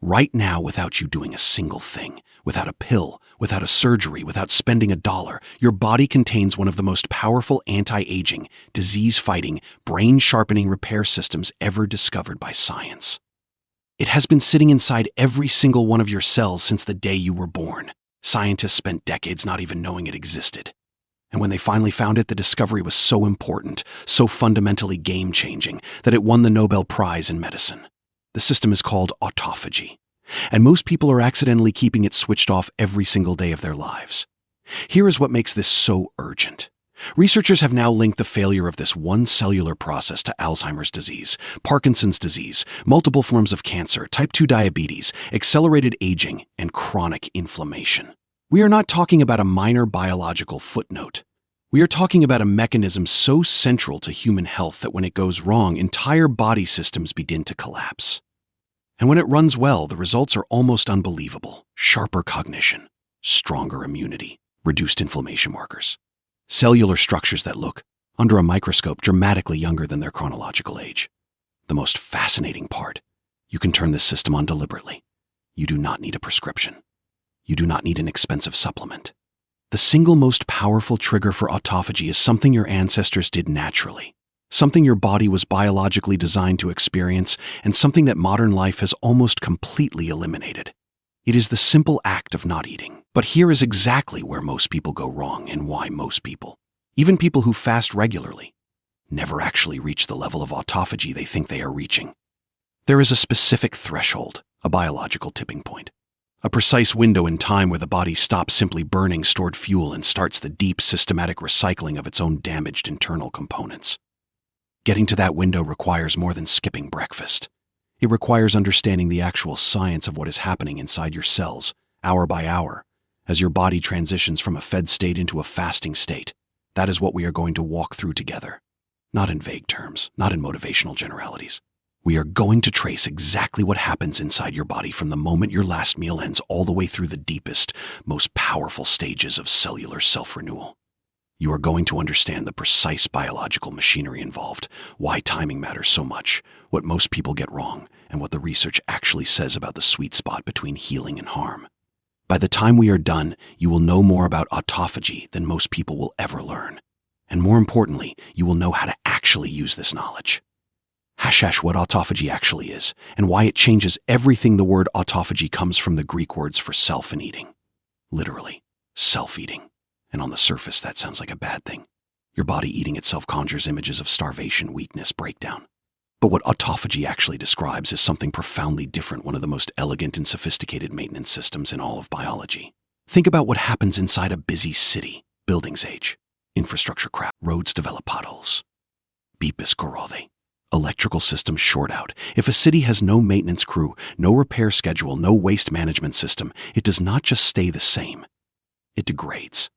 right now without you doing a single thing, without a pill, without a surgery, without spending $1. Your body contains one of the most powerful anti-aging, disease-fighting, brain-sharpening repair systems ever discovered by science. It has been sitting inside every single one of your cells since the day you were born. Scientists spent decades not even knowing it existed. And when they finally found it, the discovery was so important, so fundamentally game-changing, that it won the Nobel Prize in medicine. The system is called autophagy, and most people are accidentally keeping it switched off every single day of their lives. Here is what makes this so urgent. Researchers have now linked the failure of this one cellular process to Alzheimer's disease, Parkinson's disease, multiple forms of cancer, type 2 diabetes, accelerated aging, and chronic inflammation. We are not talking about a minor biological footnote. We are talking about a mechanism so central to human health that when it goes wrong, entire body systems begin to collapse. And when it runs well, the results are almost unbelievable. Sharper cognition, stronger immunity, reduced inflammation markers. Cellular structures that look, under a microscope, dramatically younger than their chronological age. The most fascinating part, you can turn this system on deliberately. You do not need a prescription. You do not need an expensive supplement. The single most powerful trigger for autophagy is something your ancestors did naturally, something your body was biologically designed to experience, and something that modern life has almost completely eliminated. It is the simple act of not eating. But here is exactly where most people go wrong and why most people, even people who fast regularly, never actually reach the level of autophagy they think they are reaching. There is a specific threshold, a biological tipping point, a precise window in time where the body stops simply burning stored fuel and starts the deep, systematic recycling of its own damaged internal components. Getting to that window requires more than skipping breakfast. It requires understanding the actual science of what is happening inside your cells, hour by hour, as your body transitions from a fed state into a fasting state. That is what we are going to walk through together. Not in vague terms, not in motivational generalities. We are going to trace exactly what happens inside your body from the moment your last meal ends all the way through the deepest, most powerful stages of cellular self-renewal. You are going to understand the precise biological machinery involved, why timing matters so much, what most people get wrong, and what the research actually says about the sweet spot between healing and harm. By the time we are done, you will know more about autophagy than most people will ever learn. And more importantly, you will know how to actually use this knowledge. What autophagy actually is, and why it changes everything. The word autophagy comes from the Greek words for self and eating. Literally, self-eating. And on the surface, that sounds like a bad thing. Your body eating itself conjures images of starvation, weakness, breakdown. But what autophagy actually describes is something profoundly different, one of the most elegant and sophisticated maintenance systems in all of biology. Think about what happens inside a busy city. Buildings age, infrastructure crack, roads develop potholes. Beepis corrode. Electrical systems short out. If a city has no maintenance crew, no repair schedule, no waste management system, it does not just stay the same. It degrades.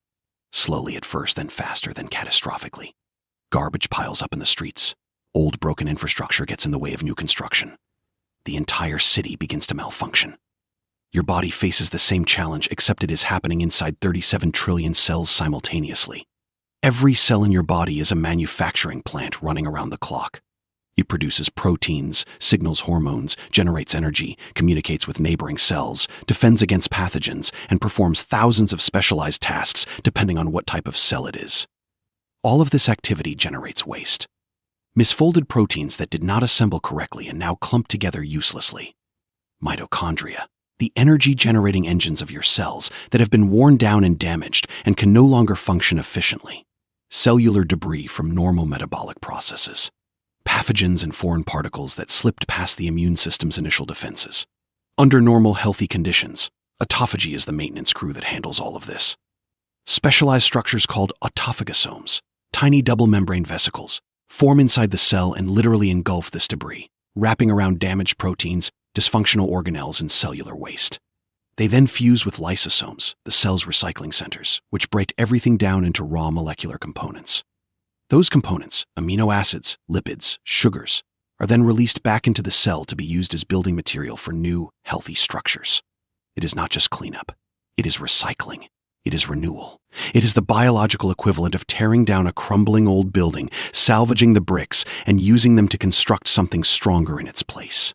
Slowly at first, then faster, then catastrophically. Garbage piles up in the streets. Old broken infrastructure gets in the way of new construction. The entire city begins to malfunction. Your body faces the same challenge, except it is happening inside 37 trillion cells simultaneously. Every cell in your body is a manufacturing plant running around the clock. It produces proteins, signals hormones, generates energy, communicates with neighboring cells, defends against pathogens, and performs thousands of specialized tasks depending on what type of cell it is. All of this activity generates waste. Misfolded proteins that did not assemble correctly and now clump together uselessly. Mitochondria, the energy-generating engines of your cells that have been worn down and damaged and can no longer function efficiently. Cellular debris from normal metabolic processes. Pathogens and foreign particles that slipped past the immune system's initial defenses. Under normal, healthy conditions, autophagy is the maintenance crew that handles all of this. Specialized structures called autophagosomes, tiny double-membrane vesicles, form inside the cell and literally engulf this debris, wrapping around damaged proteins, dysfunctional organelles, and cellular waste. They then fuse with lysosomes, the cell's recycling centers, which break everything down into raw molecular components. Those components, amino acids, lipids, sugars, are then released back into the cell to be used as building material for new, healthy structures. It is not just cleanup. It is recycling. It is renewal. It is the biological equivalent of tearing down a crumbling old building, salvaging the bricks, and using them to construct something stronger in its place.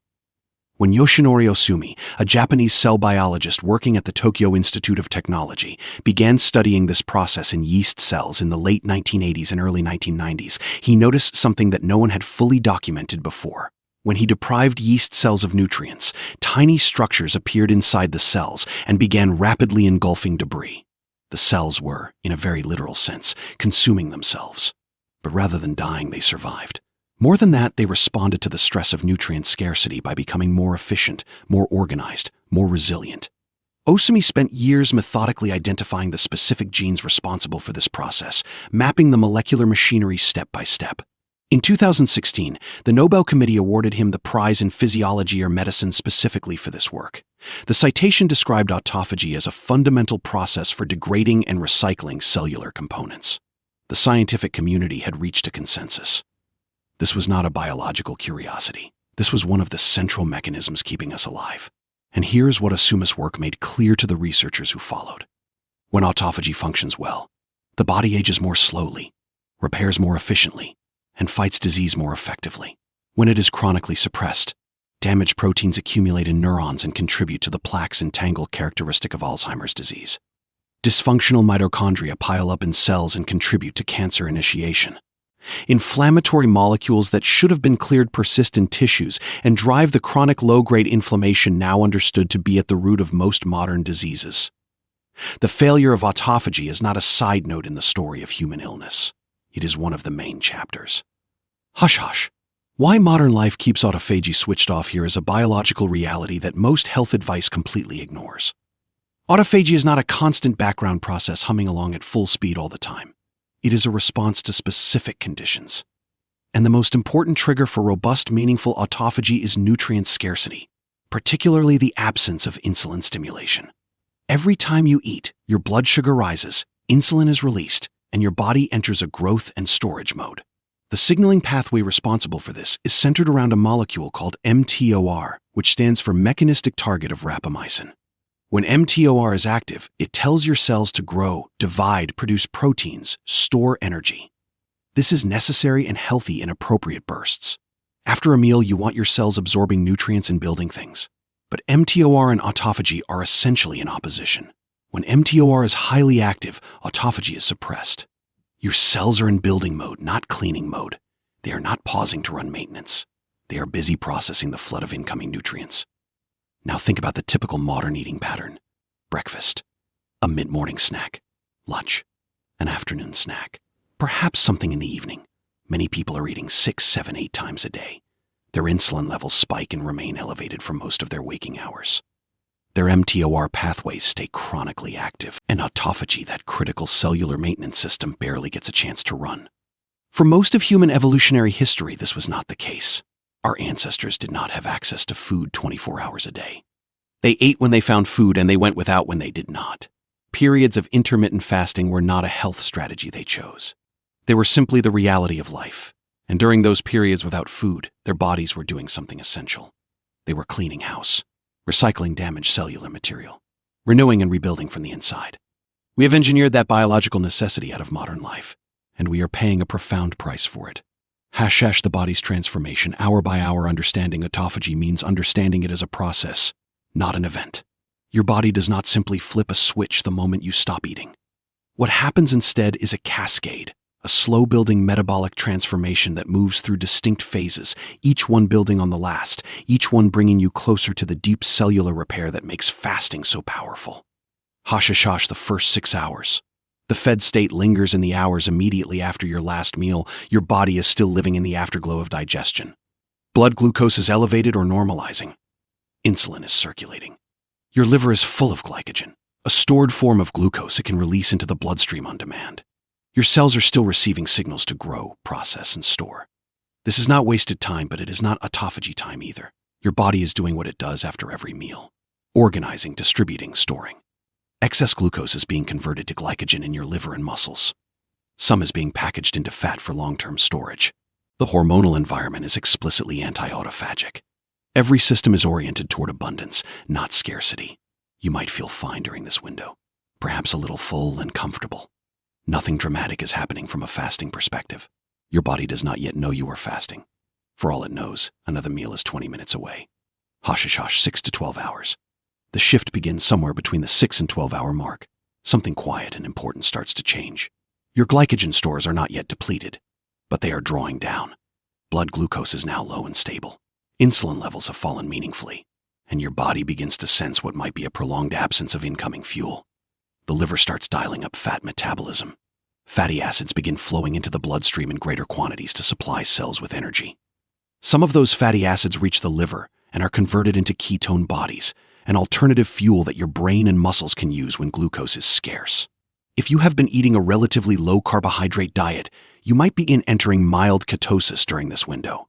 When Yoshinori Osumi, a Japanese cell biologist working at the Tokyo Institute of Technology, began studying this process in yeast cells in the late 1980s and early 1990s, he noticed something that no one had fully documented before. When he deprived yeast cells of nutrients, tiny structures appeared inside the cells and began rapidly engulfing debris. The cells were, in a very literal sense, consuming themselves. But rather than dying, they survived. More than that, they responded to the stress of nutrient scarcity by becoming more efficient, more organized, more resilient. Osumi spent years methodically identifying the specific genes responsible for this process, mapping the molecular machinery step by step. In 2016, the Nobel Committee awarded him the prize in physiology or medicine specifically for this work. The citation described autophagy as a fundamental process for degrading and recycling cellular components. The scientific community had reached a consensus. This was not a biological curiosity. This was one of the central mechanisms keeping us alive. And here's what Osumi's work made clear to the researchers who followed. When autophagy functions well, the body ages more slowly, repairs more efficiently, and fights disease more effectively. When it is chronically suppressed, damaged proteins accumulate in neurons and contribute to the plaques and tangle characteristic of Alzheimer's disease. Dysfunctional mitochondria pile up in cells and contribute to cancer initiation. Inflammatory molecules that should have been cleared persist in tissues and drive the chronic low-grade inflammation now understood to be at the root of most modern diseases. The failure of autophagy is not a side note in the story of human illness. It is one of the main chapters. Hush hush. Why modern life keeps autophagy switched off here is a biological reality that most health advice completely ignores. Autophagy is not a constant background process humming along at full speed all the time. It is a response to specific conditions. And the most important trigger for robust, meaningful autophagy is nutrient scarcity, particularly the absence of insulin stimulation. Every time you eat, your blood sugar rises, insulin is released, and your body enters a growth and storage mode. The signaling pathway responsible for this is centered around a molecule called mTOR, which stands for mechanistic target of rapamycin. When mTOR is active, it tells your cells to grow, divide, produce proteins, store energy. This is necessary and healthy in appropriate bursts. After a meal, you want your cells absorbing nutrients and building things. But mTOR and autophagy are essentially in opposition. When mTOR is highly active, autophagy is suppressed. Your cells are in building mode, not cleaning mode. They are not pausing to run maintenance. They are busy processing the flood of incoming nutrients. Now think about the typical modern eating pattern. Breakfast, a mid-morning snack, lunch, an afternoon snack, perhaps something in the evening. Many people are eating 6, 7, 8 times a day. Their insulin levels spike and remain elevated for most of their waking hours. Their mTOR pathways stay chronically active, and autophagy, that critical cellular maintenance system, barely gets a chance to run. For most of human evolutionary history, this was not the case. Our ancestors did not have access to food 24 hours a day. They ate when they found food and they went without when they did not. Periods of intermittent fasting were not a health strategy they chose. They were simply the reality of life. And during those periods without food, their bodies were doing something essential. They were cleaning house, recycling damaged cellular material, renewing and rebuilding from the inside. We have engineered that biological necessity out of modern life, and we are paying a profound price for it. # the body's transformation, hour by hour understanding autophagy means understanding it as a process, not an event. Your body does not simply flip a switch the moment you stop eating. What happens instead is a cascade, a slow-building metabolic transformation that moves through distinct phases, each one building on the last, each one bringing you closer to the deep cellular repair that makes fasting so powerful. The first 6 hours. The fed state lingers in the hours immediately after your last meal. Your body is still living in the afterglow of digestion. Blood glucose is elevated or normalizing. Insulin is circulating. Your liver is full of glycogen, a stored form of glucose it can release into the bloodstream on demand. Your cells are still receiving signals to grow, process, and store. This is not wasted time, but it is not autophagy time either. Your body is doing what it does after every meal: organizing, distributing, storing. Excess glucose is being converted to glycogen in your liver and muscles. Some is being packaged into fat for long-term storage. The hormonal environment is explicitly anti-autophagic. Every system is oriented toward abundance, not scarcity. You might feel fine during this window, perhaps a little full and comfortable. Nothing dramatic is happening from a fasting perspective. Your body does not yet know you are fasting. For all it knows, another meal is 20 minutes away. Hashish 6 to 12 hours. The shift begins somewhere between the 6 and 12-hour mark. Something quiet and important starts to change. Your glycogen stores are not yet depleted, but they are drawing down. Blood glucose is now low and stable. Insulin levels have fallen meaningfully, and your body begins to sense what might be a prolonged absence of incoming fuel. The liver starts dialing up fat metabolism. Fatty acids begin flowing into the bloodstream in greater quantities to supply cells with energy. Some of those fatty acids reach the liver and are converted into ketone bodies, an alternative fuel that your brain and muscles can use when glucose is scarce. If you have been eating a relatively low-carbohydrate diet, you might begin entering mild ketosis during this window.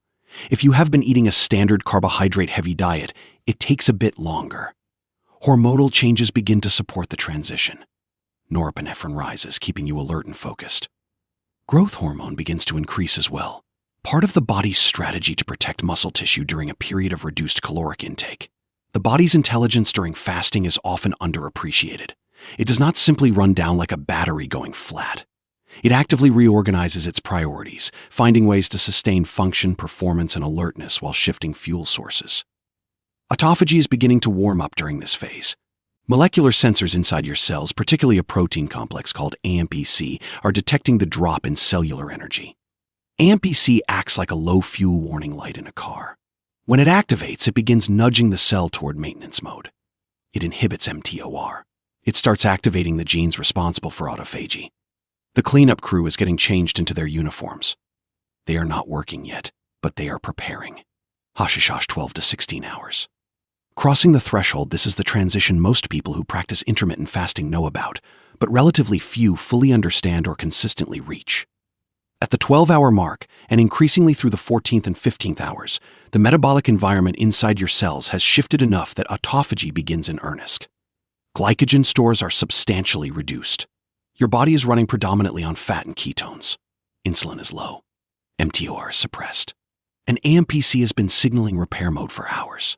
If you have been eating a standard carbohydrate-heavy diet, it takes a bit longer. Hormonal changes begin to support the transition. Norepinephrine rises, keeping you alert and focused. Growth hormone begins to increase as well, part of the body's strategy to protect muscle tissue during a period of reduced caloric intake. The body's intelligence during fasting is often underappreciated. It does not simply run down like a battery going flat. It actively reorganizes its priorities, finding ways to sustain function, performance, and alertness while shifting fuel sources. Autophagy is beginning to warm up during this phase. Molecular sensors inside your cells, particularly a protein complex called AMPC, are detecting the drop in cellular energy. AMPC acts like a low-fuel warning light in a car. When it activates, it begins nudging the cell toward maintenance mode. It inhibits mTOR. It starts activating the genes responsible for autophagy. The cleanup crew is getting changed into their uniforms. They are not working yet, but they are preparing. Hashish 12 to 16 hours. Crossing the threshold, this is the transition most people who practice intermittent fasting know about, but relatively few fully understand or consistently reach. At the 12-hour mark, and increasingly through the 14th and 15th hours, the metabolic environment inside your cells has shifted enough that autophagy begins in earnest. Glycogen stores are substantially reduced. Your body is running predominantly on fat and ketones. Insulin is low. mTOR is suppressed. And AMPC has been signaling repair mode for hours.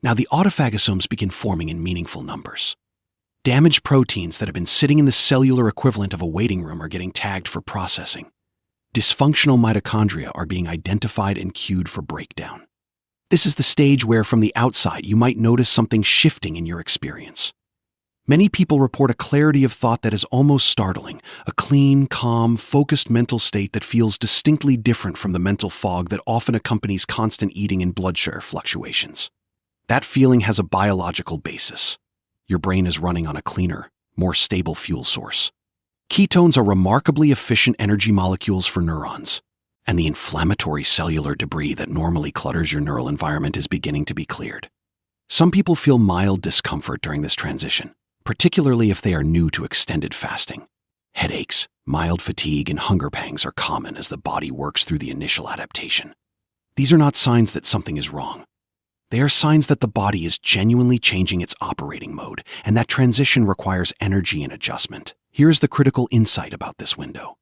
Now the autophagosomes begin forming in meaningful numbers. Damaged proteins that have been sitting in the cellular equivalent of a waiting room are getting tagged for processing. Dysfunctional mitochondria are being identified and cued for breakdown. This is the stage where, from the outside, you might notice something shifting in your experience. Many people report a clarity of thought that is almost startling, a clean, calm, focused mental state that feels distinctly different from the mental fog that often accompanies constant eating and blood sugar fluctuations. That feeling has a biological basis. Your brain is running on a cleaner, more stable fuel source. Ketones are remarkably efficient energy molecules for neurons, and the inflammatory cellular debris that normally clutters your neural environment is beginning to be cleared. Some people feel mild discomfort during this transition, particularly if they are new to extended fasting. Headaches, mild fatigue, and hunger pangs are common as the body works through the initial adaptation. These are not signs that something is wrong. They are signs that the body is genuinely changing its operating mode, and that transition requires energy and adjustment. Here is the critical insight about this window.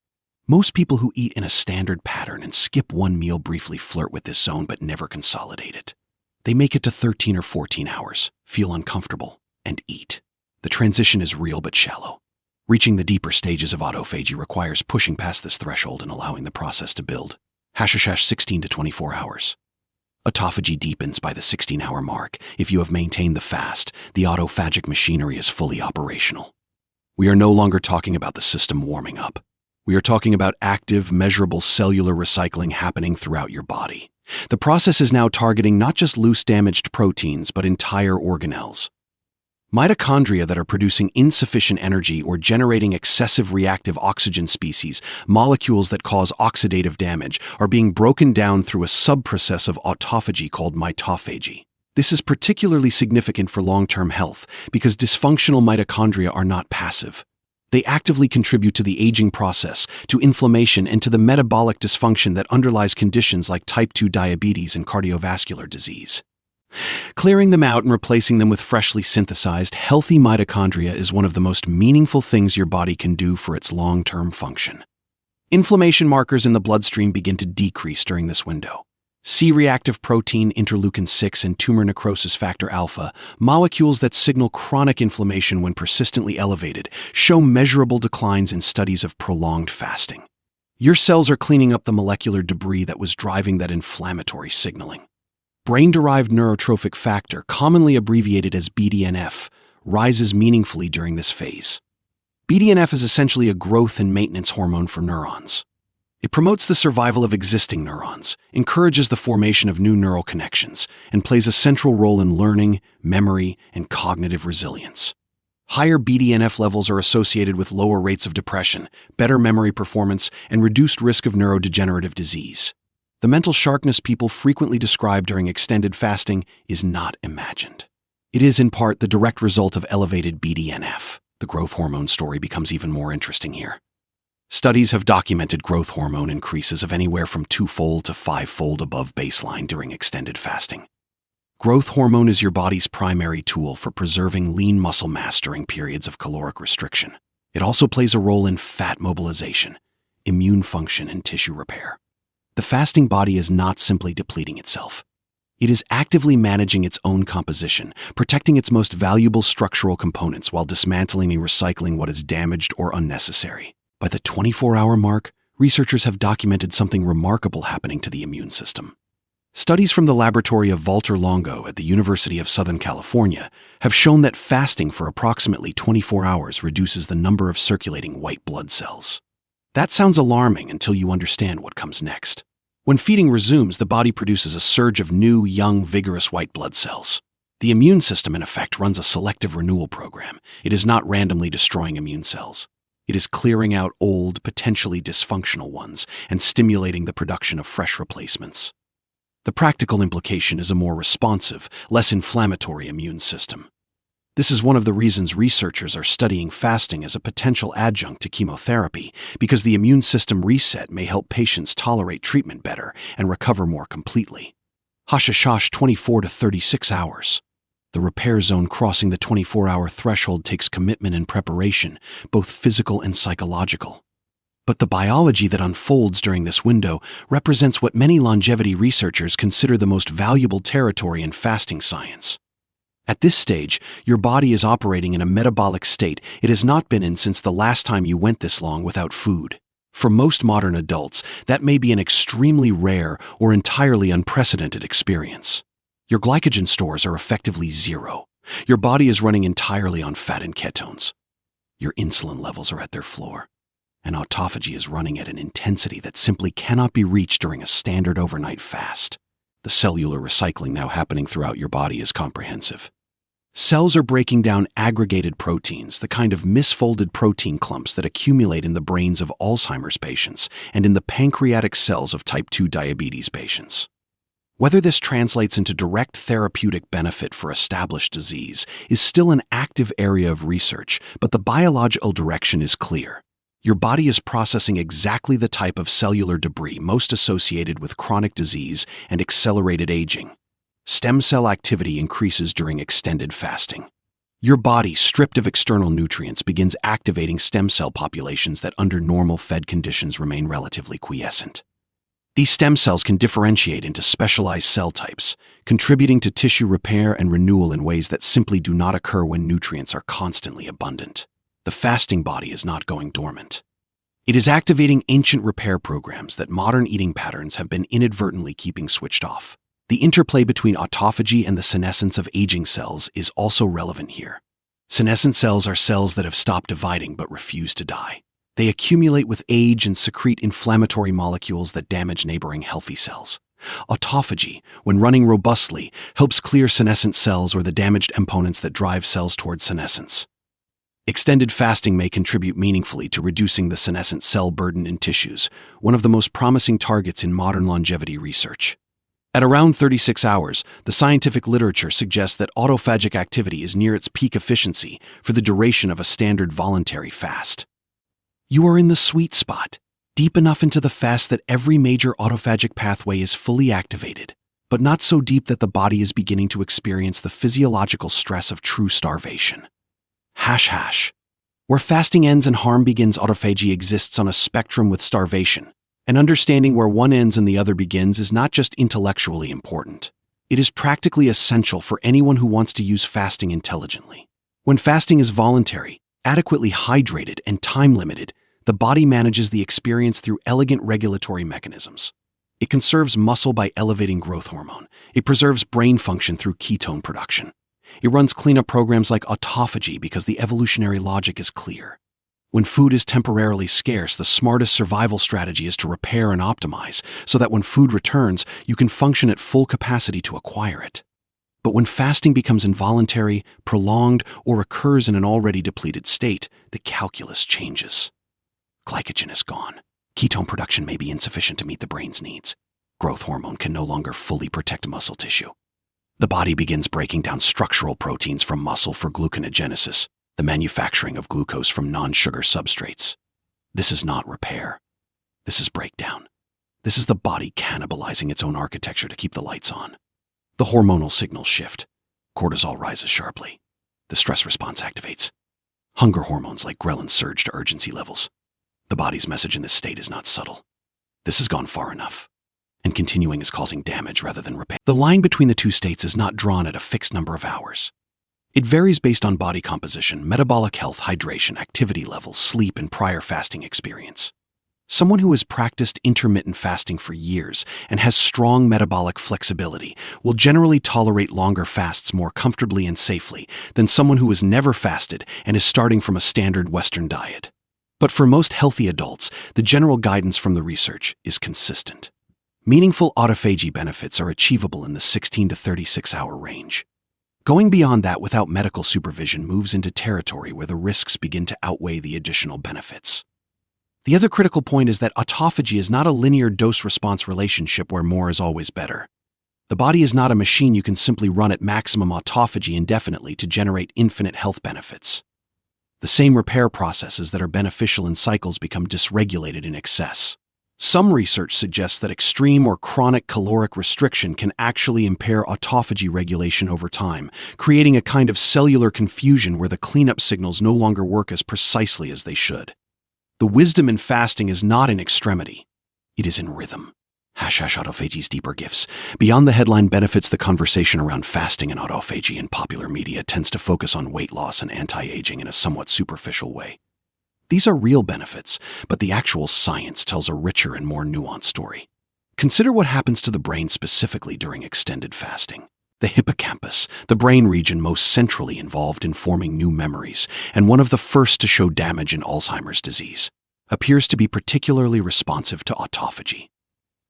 Most people who eat in a standard pattern and skip one meal briefly flirt with this zone but never consolidate it. They make it to 13 or 14 hours, feel uncomfortable, and eat. The transition is real but shallow. Reaching the deeper stages of autophagy requires pushing past this threshold and allowing the process to build. Hashish 16 to 24 hours. Autophagy deepens by the 16-hour mark. If you have maintained the fast, the autophagic machinery is fully operational. We are no longer talking about the system warming up. We are talking about active, measurable cellular recycling happening throughout your body. The process is now targeting not just loose damaged proteins, but entire organelles. Mitochondria that are producing insufficient energy or generating excessive reactive oxygen species, molecules that cause oxidative damage, are being broken down through a subprocess of autophagy called mitophagy. This is particularly significant for long-term health because dysfunctional mitochondria are not passive. They actively contribute to the aging process, to inflammation, and to the metabolic dysfunction that underlies conditions like type 2 diabetes and cardiovascular disease. Clearing them out and replacing them with freshly synthesized, healthy mitochondria is one of the most meaningful things your body can do for its long-term function. Inflammation markers in the bloodstream begin to decrease during this window. C-reactive protein, interleukin-6, and tumor necrosis factor alpha, molecules that signal chronic inflammation when persistently elevated, show measurable declines in studies of prolonged fasting. Your cells are cleaning up the molecular debris that was driving that inflammatory signaling. Brain-derived neurotrophic factor, commonly abbreviated as BDNF, rises meaningfully during this phase. BDNF is essentially a growth and maintenance hormone for neurons. It promotes the survival of existing neurons, encourages the formation of new neural connections, and plays a central role in learning, memory, and cognitive resilience. Higher BDNF levels are associated with lower rates of depression, better memory performance, and reduced risk of neurodegenerative disease. The mental sharpness people frequently describe during extended fasting is not imagined. It is, in part, the direct result of elevated BDNF. The growth hormone story becomes even more interesting here. Studies have documented growth hormone increases of anywhere from 2-fold to 5-fold above baseline during extended fasting. Growth hormone is your body's primary tool for preserving lean muscle mass during periods of caloric restriction. It also plays a role in fat mobilization, immune function, and tissue repair. The fasting body is not simply depleting itself. It is actively managing its own composition, protecting its most valuable structural components while dismantling and recycling what is damaged or unnecessary. By the 24-hour mark, researchers have documented something remarkable happening to the immune system. Studies from the laboratory of Walter Longo at the University of Southern California have shown that fasting for approximately 24 hours reduces the number of circulating white blood cells. That sounds alarming until you understand what comes next. When feeding resumes, the body produces a surge of new, young, vigorous white blood cells. The immune system, in effect, runs a selective renewal program. It is not randomly destroying immune cells. It is clearing out old, potentially dysfunctional ones and stimulating the production of fresh replacements. The practical implication is a more responsive, less inflammatory immune system. This is one of the reasons researchers are studying fasting as a potential adjunct to chemotherapy, because the immune system reset may help patients tolerate treatment better and recover more completely. Hashishash 24 to 36 hours. The repair zone crossing the 24-hour threshold takes commitment and preparation, both physical and psychological. But the biology that unfolds during this window represents what many longevity researchers consider the most valuable territory in fasting science. At this stage, your body is operating in a metabolic state it has not been in since the last time you went this long without food. For most modern adults, that may be an extremely rare or entirely unprecedented experience. Your glycogen stores are effectively zero. Your body is running entirely on fat and ketones. Your insulin levels are at their floor. And autophagy is running at an intensity that simply cannot be reached during a standard overnight fast. The cellular recycling now happening throughout your body is comprehensive. Cells are breaking down aggregated proteins, the kind of misfolded protein clumps that accumulate in the brains of Alzheimer's patients and in the pancreatic cells of type 2 diabetes patients. Whether this translates into direct therapeutic benefit for established disease is still an active area of research, but the biological direction is clear. Your body is processing exactly the type of cellular debris most associated with chronic disease and accelerated aging. Stem cell activity increases during extended fasting. Your body, stripped of external nutrients, begins activating stem cell populations that under normal fed conditions remain relatively quiescent. These stem cells can differentiate into specialized cell types, contributing to tissue repair and renewal in ways that simply do not occur when nutrients are constantly abundant. The fasting body is not going dormant. It is activating ancient repair programs that modern eating patterns have been inadvertently keeping switched off. The interplay between autophagy and the senescence of aging cells is also relevant here. Senescent cells are cells that have stopped dividing but refuse to die. They accumulate with age and secrete inflammatory molecules that damage neighboring healthy cells. Autophagy, when running robustly, helps clear senescent cells or the damaged components that drive cells toward senescence. Extended fasting may contribute meaningfully to reducing the senescent cell burden in tissues, one of the most promising targets in modern longevity research. At around 36 hours, the scientific literature suggests that autophagic activity is near its peak efficiency for the duration of a standard voluntary fast. You are in the sweet spot, deep enough into the fast that every major autophagic pathway is fully activated, but not so deep that the body is beginning to experience the physiological stress of true starvation. Where fasting ends and harm begins, autophagy exists on a spectrum with starvation. And understanding where one ends and the other begins is not just intellectually important. It is practically essential for anyone who wants to use fasting intelligently. When fasting is voluntary, adequately hydrated, and time-limited, the body manages the experience through elegant regulatory mechanisms. It conserves muscle by elevating growth hormone. It preserves brain function through ketone production. It runs cleanup programs like autophagy because the evolutionary logic is clear. When food is temporarily scarce, the smartest survival strategy is to repair and optimize so that when food returns, you can function at full capacity to acquire it. But when fasting becomes involuntary, prolonged, or occurs in an already depleted state, the calculus changes. Glycogen is gone. Ketone production may be insufficient to meet the brain's needs. Growth hormone can no longer fully protect muscle tissue. The body begins breaking down structural proteins from muscle for gluconeogenesis, the manufacturing of glucose from non-sugar substrates. This is not repair. This is breakdown. This is the body cannibalizing its own architecture to keep the lights on. The hormonal signals shift. Cortisol rises sharply. The stress response activates. Hunger hormones like ghrelin surge to urgency levels. The body's message in this state is not subtle. This has gone far enough, and continuing is causing damage rather than repair. The line between the two states is not drawn at a fixed number of hours. It varies based on body composition, metabolic health, hydration, activity levels, sleep, and prior fasting experience. Someone who has practiced intermittent fasting for years and has strong metabolic flexibility will generally tolerate longer fasts more comfortably and safely than someone who has never fasted and is starting from a standard Western diet. But for most healthy adults, the general guidance from the research is consistent. Meaningful autophagy benefits are achievable in the 16 to 36-hour range. Going beyond that without medical supervision moves into territory where the risks begin to outweigh the additional benefits. The other critical point is that autophagy is not a linear dose-response relationship where more is always better. The body is not a machine you can simply run at maximum autophagy indefinitely to generate infinite health benefits. The same repair processes that are beneficial in cycles become dysregulated in excess. Some research suggests that extreme or chronic caloric restriction can actually impair autophagy regulation over time, creating a kind of cellular confusion where the cleanup signals no longer work as precisely as they should. The wisdom in fasting is not in extremity. It is in rhythm. Autophagy's deeper gifts. Beyond the headline benefits, the conversation around fasting and autophagy in popular media tends to focus on weight loss and anti-aging in a somewhat superficial way. These are real benefits, but the actual science tells a richer and more nuanced story. Consider what happens to the brain specifically during extended fasting. The hippocampus, the brain region most centrally involved in forming new memories, and one of the first to show damage in Alzheimer's disease, appears to be particularly responsive to autophagy.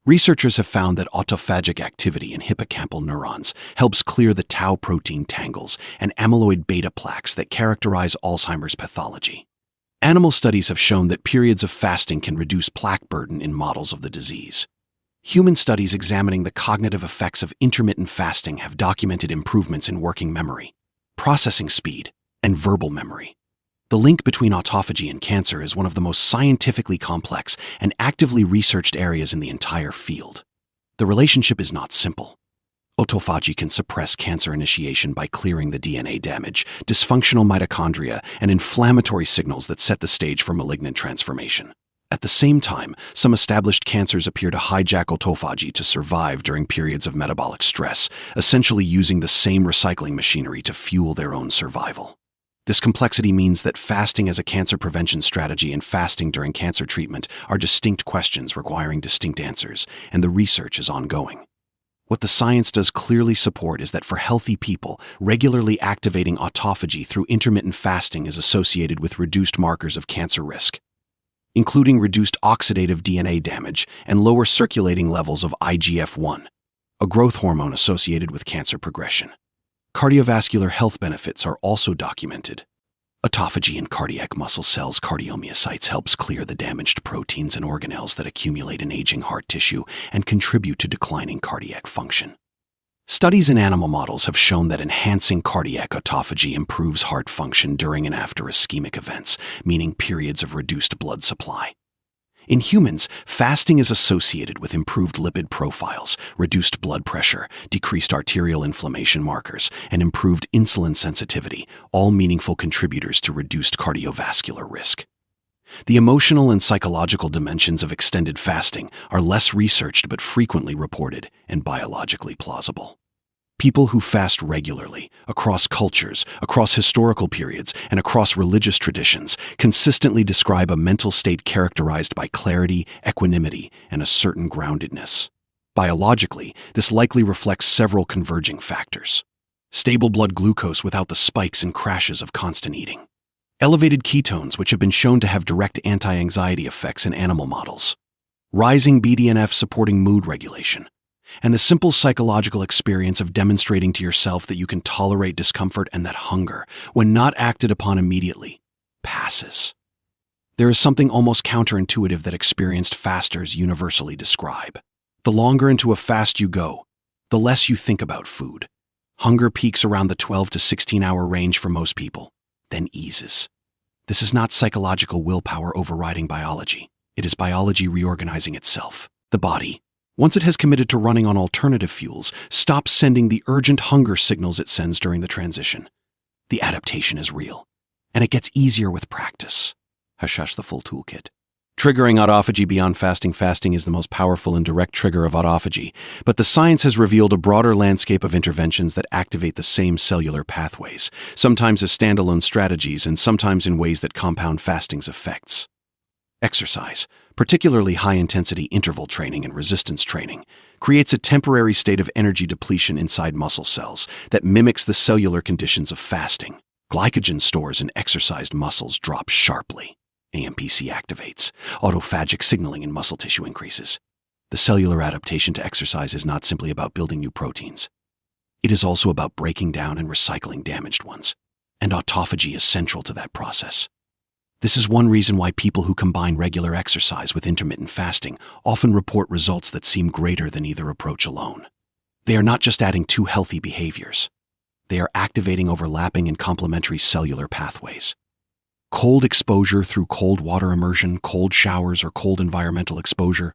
Researchers have found that autophagic activity in hippocampal neurons helps clear the tau protein tangles and amyloid beta plaques that characterize Alzheimer's pathology. Animal studies have shown that periods of fasting can reduce plaque burden in models of the disease. Human studies examining the cognitive effects of intermittent fasting have documented improvements in working memory, processing speed, and verbal memory. The link between autophagy and cancer is one of the most scientifically complex and actively researched areas in the entire field. The relationship is not simple. Autophagy can suppress cancer initiation by clearing the DNA damage, dysfunctional mitochondria, and inflammatory signals that set the stage for malignant transformation. At the same time, some established cancers appear to hijack autophagy to survive during periods of metabolic stress, essentially using the same recycling machinery to fuel their own survival. This complexity means that fasting as a cancer prevention strategy and fasting during cancer treatment are distinct questions requiring distinct answers, and the research is ongoing. What the science does clearly support is that for healthy people, regularly activating autophagy through intermittent fasting is associated with reduced markers of cancer risk, including reduced oxidative DNA damage and lower circulating levels of IGF-1, a growth hormone associated with cancer progression. Cardiovascular health benefits are also documented. Autophagy in cardiac muscle cells, cardiomyocytes, helps clear the damaged proteins and organelles that accumulate in aging heart tissue and contribute to declining cardiac function. Studies in animal models have shown that enhancing cardiac autophagy improves heart function during and after ischemic events, meaning periods of reduced blood supply. In humans, fasting is associated with improved lipid profiles, reduced blood pressure, decreased arterial inflammation markers, and improved insulin sensitivity, all meaningful contributors to reduced cardiovascular risk. The emotional and psychological dimensions of extended fasting are less researched but frequently reported and biologically plausible. People who fast regularly, across cultures, across historical periods, and across religious traditions, consistently describe a mental state characterized by clarity, equanimity, and a certain groundedness. Biologically, this likely reflects several converging factors. Stable blood glucose without the spikes and crashes of constant eating. Elevated ketones, which have been shown to have direct anti-anxiety effects in animal models. Rising BDNF supporting mood regulation. And the simple psychological experience of demonstrating to yourself that you can tolerate discomfort and that hunger, when not acted upon immediately, passes. There is something almost counterintuitive that experienced fasters universally describe. The longer into a fast you go, the less you think about food. Hunger peaks around the 12 to 16-hour range for most people, then eases. This is not psychological willpower overriding biology. It is biology reorganizing itself. The body, once it has committed to running on alternative fuels, stops sending the urgent hunger signals it sends during the transition. The adaptation is real, and it gets easier with practice. Hush, the full toolkit. Triggering autophagy beyond fasting. Fasting is the most powerful and direct trigger of autophagy, but the science has revealed a broader landscape of interventions that activate the same cellular pathways, sometimes as standalone strategies and sometimes in ways that compound fasting's effects. Exercise, particularly high-intensity interval training and resistance training, creates a temporary state of energy depletion inside muscle cells that mimics the cellular conditions of fasting. Glycogen stores in exercised muscles drop sharply. AMPC activates. Autophagic signaling in muscle tissue increases. The cellular adaptation to exercise is not simply about building new proteins. It is also about breaking down and recycling damaged ones. And autophagy is central to that process. This is one reason why people who combine regular exercise with intermittent fasting often report results that seem greater than either approach alone. They are not just adding two healthy behaviors. They are activating overlapping and complementary cellular pathways. Cold exposure through cold water immersion, cold showers, or cold environmental exposure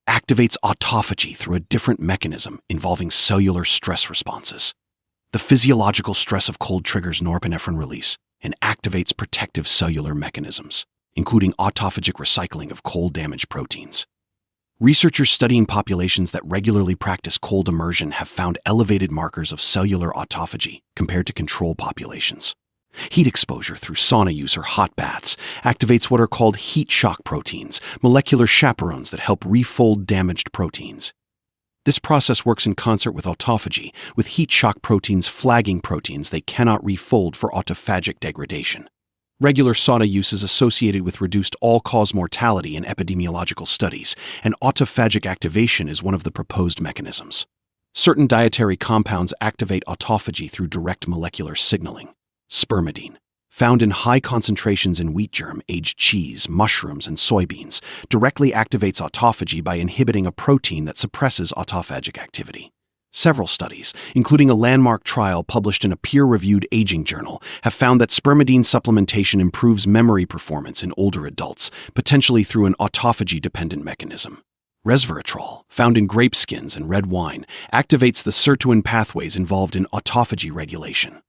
activates autophagy through a different mechanism involving cellular stress responses. The physiological stress of cold triggers norepinephrine release and activates protective cellular mechanisms, including autophagic recycling of cold-damaged proteins. Researchers studying populations that regularly practice cold immersion have found elevated markers of cellular autophagy compared to control populations. Heat exposure through sauna use or hot baths activates what are called heat shock proteins, molecular chaperones that help refold damaged proteins. This process works in concert with autophagy, with heat shock proteins flagging proteins they cannot refold for autophagic degradation. Regular sauna use is associated with reduced all-cause mortality in epidemiological studies, and autophagic activation is one of the proposed mechanisms. Certain dietary compounds activate autophagy through direct molecular signaling. Spermidine, found in high concentrations in wheat germ, aged cheese, mushrooms, and soybeans, directly activates autophagy by inhibiting a protein that suppresses autophagic activity. Several studies, including a landmark trial published in a peer-reviewed aging journal, have found that spermidine supplementation improves memory performance in older adults, potentially through an autophagy-dependent mechanism. Resveratrol, found in grape skins and red wine, activates the sirtuin pathways involved in autophagy regulation.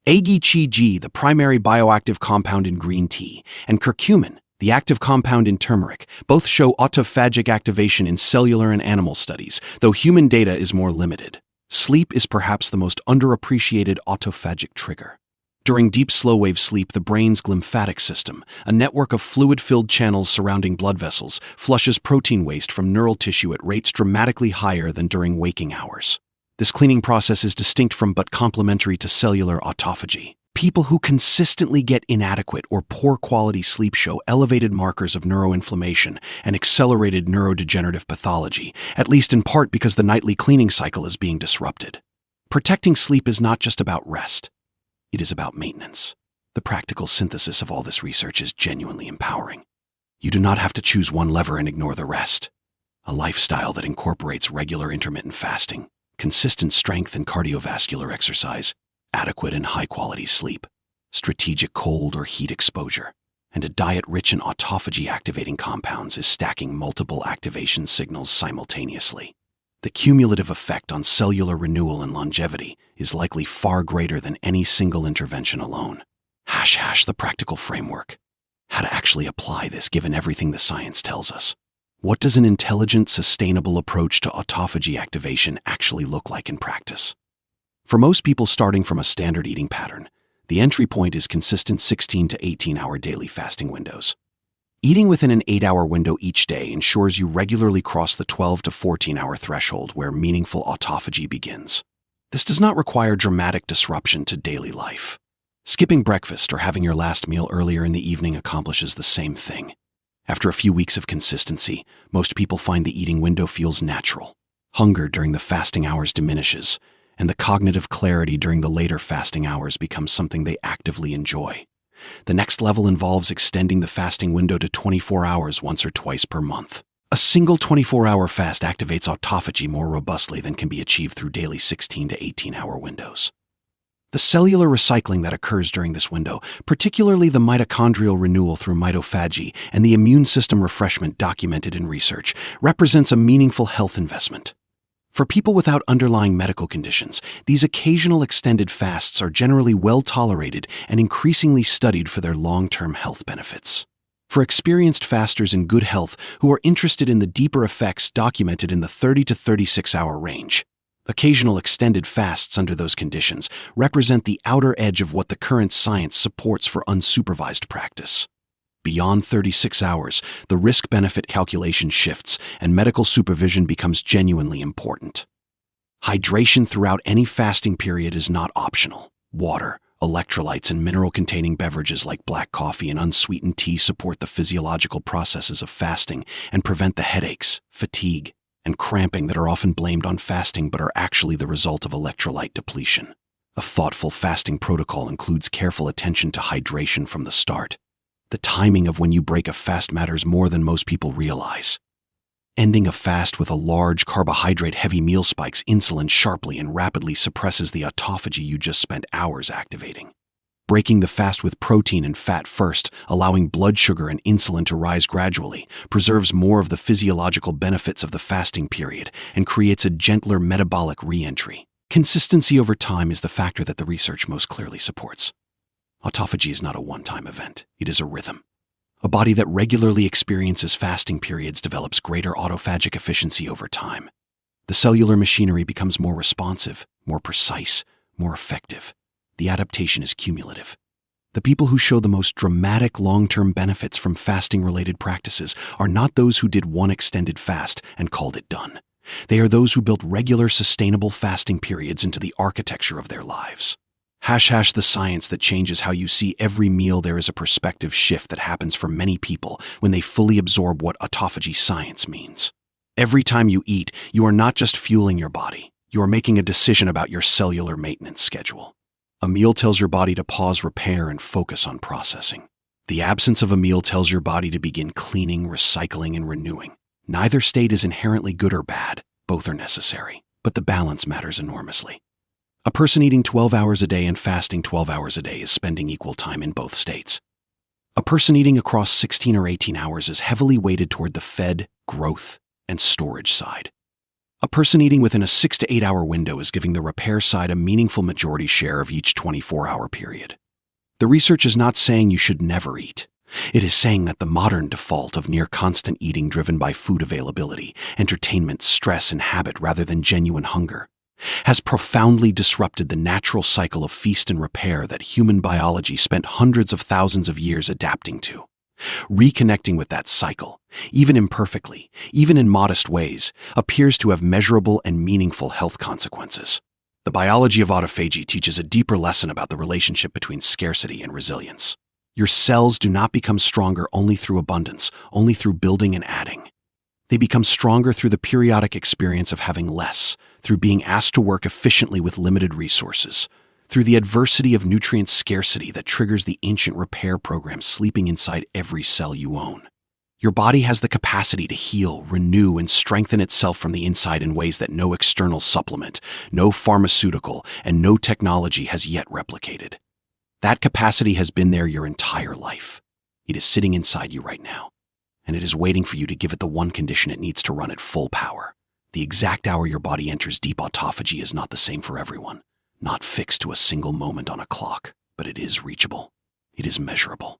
AGCG, the primary bioactive compound in green tea, and curcumin, the active compound in turmeric, both show autophagic activation in cellular and animal studies, though human data is more limited. Sleep is perhaps the most underappreciated autophagic trigger. During deep slow-wave sleep, the brain's glymphatic system, a network of fluid-filled channels surrounding blood vessels, flushes protein waste from neural tissue at rates dramatically higher than during waking hours. This cleaning process is distinct from but complementary to cellular autophagy. People who consistently get inadequate or poor quality sleep show elevated markers of neuroinflammation and accelerated neurodegenerative pathology, at least in part because the nightly cleaning cycle is being disrupted. Protecting sleep is not just about rest. It is about maintenance. The practical synthesis of all this research is genuinely empowering. You do not have to choose one lever and ignore the rest. A lifestyle that incorporates regular intermittent fasting, consistent strength and cardiovascular exercise, adequate and high-quality sleep, strategic cold or heat exposure, and a diet rich in autophagy-activating compounds is stacking multiple activation signals simultaneously. The cumulative effect on cellular renewal and longevity is likely far greater than any single intervention alone. The practical framework. How to actually apply this given everything the science tells us. What does an intelligent, sustainable approach to autophagy activation actually look like in practice? For most people starting from a standard eating pattern, the entry point is consistent 16 to 18-hour daily fasting windows. Eating within an 8-hour window each day ensures you regularly cross the 12 to 14-hour threshold where meaningful autophagy begins. This does not require dramatic disruption to daily life. Skipping breakfast or having your last meal earlier in the evening accomplishes the same thing. After a few weeks of consistency, most people find the eating window feels natural. Hunger during the fasting hours diminishes, and the cognitive clarity during the later fasting hours becomes something they actively enjoy. The next level involves extending the fasting window to 24 hours once or twice per month. A single 24-hour fast activates autophagy more robustly than can be achieved through daily 16 to 18-hour windows. The cellular recycling that occurs during this window, particularly the mitochondrial renewal through autophagy and the immune system refreshment documented in research, represents a meaningful health investment. For people without underlying medical conditions, these occasional extended fasts are generally well tolerated and increasingly studied for their long-term health benefits. For experienced fasters in good health who are interested in the deeper effects documented in the 30 to 36-hour range, occasional extended fasts under those conditions represent the outer edge of what the current science supports for unsupervised practice. Beyond 36 hours, the risk-benefit calculation shifts and medical supervision becomes genuinely important. Hydration throughout any fasting period is not optional. Water, electrolytes, and mineral-containing beverages like black coffee and unsweetened tea support the physiological processes of fasting and prevent the headaches, fatigue, and cramping that are often blamed on fasting but are actually the result of electrolyte depletion. A thoughtful fasting protocol includes careful attention to hydration from the start. The timing of when you break a fast matters more than most people realize. Ending a fast with a large carbohydrate-heavy meal spikes insulin sharply and rapidly suppresses the autophagy you just spent hours activating. Breaking the fast with protein and fat first, allowing blood sugar and insulin to rise gradually, preserves more of the physiological benefits of the fasting period and creates a gentler metabolic re-entry. Consistency over time is the factor that the research most clearly supports. Autophagy is not a one-time event. It is a rhythm. A body that regularly experiences fasting periods develops greater autophagic efficiency over time. The cellular machinery becomes more responsive, more precise, more effective. The adaptation is cumulative. The people who show the most dramatic long-term benefits from fasting-related practices are not those who did one extended fast and called it done. They are those who built regular, sustainable fasting periods into the architecture of their lives. The science that changes how you see every meal. There is a perspective shift that happens for many people when they fully absorb what autophagy science means. Every time you eat, you are not just fueling your body. You are making a decision about your cellular maintenance schedule. A meal tells your body to pause repair and focus on processing. The absence of a meal tells your body to begin cleaning, recycling, and renewing. Neither state is inherently good or bad. Both are necessary, but the balance matters enormously. A person eating 12 hours a day and fasting 12 hours a day is spending equal time in both states. A person eating across 16 or 18 hours is heavily weighted toward the fed, growth, and storage side. A person eating within a 6 to 8 hour window is giving the repair side a meaningful majority share of each 24-hour period. The research is not saying you should never eat. It is saying that the modern default of near constant eating driven by food availability, entertainment, stress, and habit rather than genuine hunger has profoundly disrupted the natural cycle of feast and repair that human biology spent hundreds of thousands of years adapting to. Reconnecting with that cycle, even imperfectly, even in modest ways, appears to have measurable and meaningful health consequences. The biology of autophagy teaches a deeper lesson about the relationship between scarcity and resilience. Your cells do not become stronger only through abundance, only through building and adding. They become stronger through the periodic experience of having less, through being asked to work efficiently with limited resources, through the adversity of nutrient scarcity that triggers the ancient repair program sleeping inside every cell you own. Your body has the capacity to heal, renew, and strengthen itself from the inside in ways that no external supplement, no pharmaceutical, and no technology has yet replicated. That capacity has been there your entire life. It is sitting inside you right now, and it is waiting for you to give it the one condition it needs to run at full power. The exact hour your body enters deep autophagy is not the same for everyone, not fixed to a single moment on a clock, but it is reachable, it is measurable,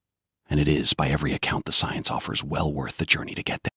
and it is, by every account the science offers, well worth the journey to get there.